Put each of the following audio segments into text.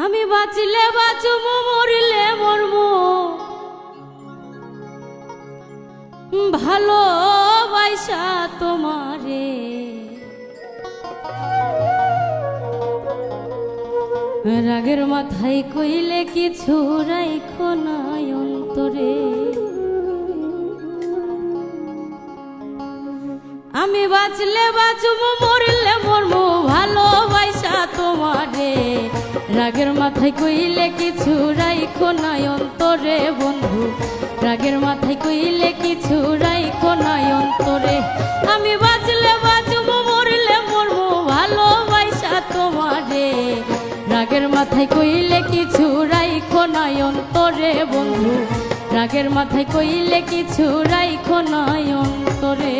আমি বাঁচলে বাঁচব মরিলে মরবো ভালোবাসা তোমারে। রাগের মাথায় কইলে কিছু রাইখো না অন্তরে। আমি বাঁচলে বাঁচব মরিলে মরবো ভালোবাসা তোমারে। রাগের মাথায় কইলে কিছু রাইখো না অন্তরে বন্ধু। রাগের মাথায় কইলে কিছু রাইখো না অন্তরে। আমি বাঁচলে বাঁচব মরিলে মরবো ভালোবাসা তোমারে। রাগের মাথায় কইলে কিছু রাইখো না অন্তরে বন্ধু। রাগের মাথায় কইলে কিছু রাইখো না অন্তরে।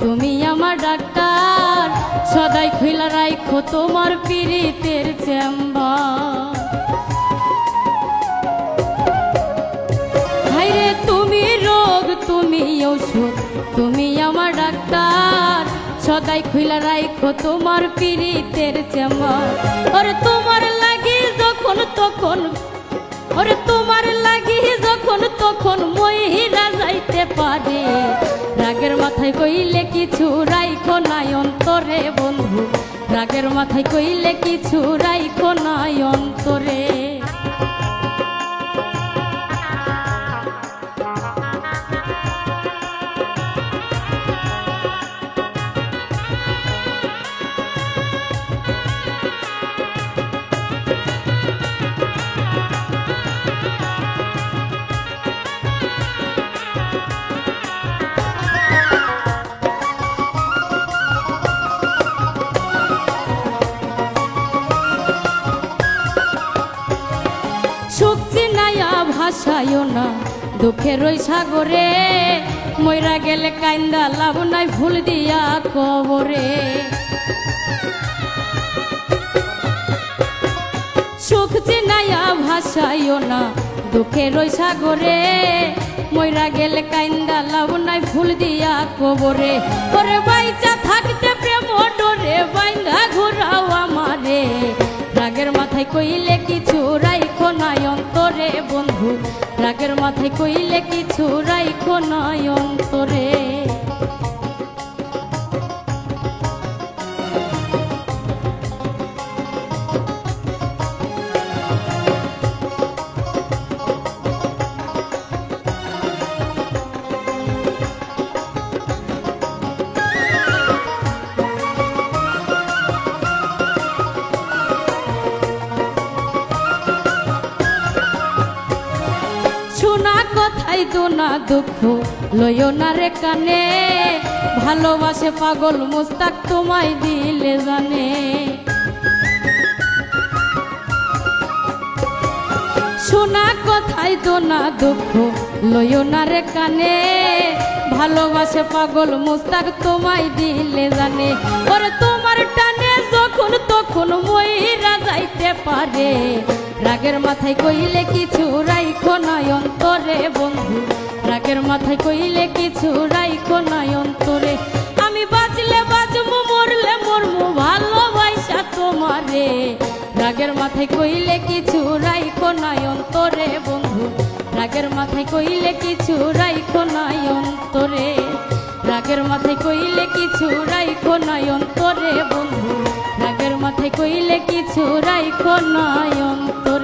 তুমি আমার ডাক্তার, সদাই খুইলা রাইখো তোমার পীড়িতের চেম্বার। হাইরে তুমি রোগ তুমি ওষুধ, তুমি আমার ডাক্তার, সদাই খুইলা রাইখো তোমার পীড়িতের চেম্বার। ওরে তোমার লাগি যখন তখন, ওরে তোমার লাগি যখন তখন মইরা যাইতে পারে। রাগের মাথায় কইলে কিছু রাইখো না অন্তরে বন্ধু। রাগের মাথায় কইলে কিছু রাইখো না অন্তরে। ভাসাইও না দুঃখের ওই সাগরে, মইরা গেলে কাইন্দা লাভ নাই ভুল দিয়া কবরে। সুখ চিনাইয়া ভাসাইও না দুঃখের ওই সাগরে, মইরা গেলে কাইন্দা লাভ নাই ভুল দিয়া কবরে। ওরে বাইচা থাকতে প্রেম ডরে বাইন্দা ঘুরাও আমারে। রাগের মাথায় কইলে কিছু রাইখো না অন্তরে বন্ধু। রাগের মাথায় কইলে কিছু রাইখো না অন্তরে। কথাই দোনা দুঃখ লইও না রে কানে, ভালোবাসে পাগল মুস্তাক তোমায় দিলে জানে। শোনা কথাই দোনা দুঃখ লইও না রে কানে, ভালোবাসে পাগল মুস্তাক তোমায় দিলে জানে। ওরে তোমার টানে যখন তখন মইরা যাইতে পারে। রাগের মাথায় কইলে কিছু রাইখো না অন্তরে বন্ধু। রাগের মাথায় কইলে কিছু রাইখো না অন্তরে। আমি বাঁচলে বাঁচব মরলে মরবো ভালোবাসা তোমারে। রাগের মাথায় কইলে কিছু রাইখো না অন্তরে বন্ধু। রাগের মাথায় কইলে কিছু রাইখো না অন্তরে। রাগের মাথায় কইলে কিছু রাইখো না অন্তরে বন্ধু। রাগের মাথায় কইলে কিছু রাইখো না অন্তরে।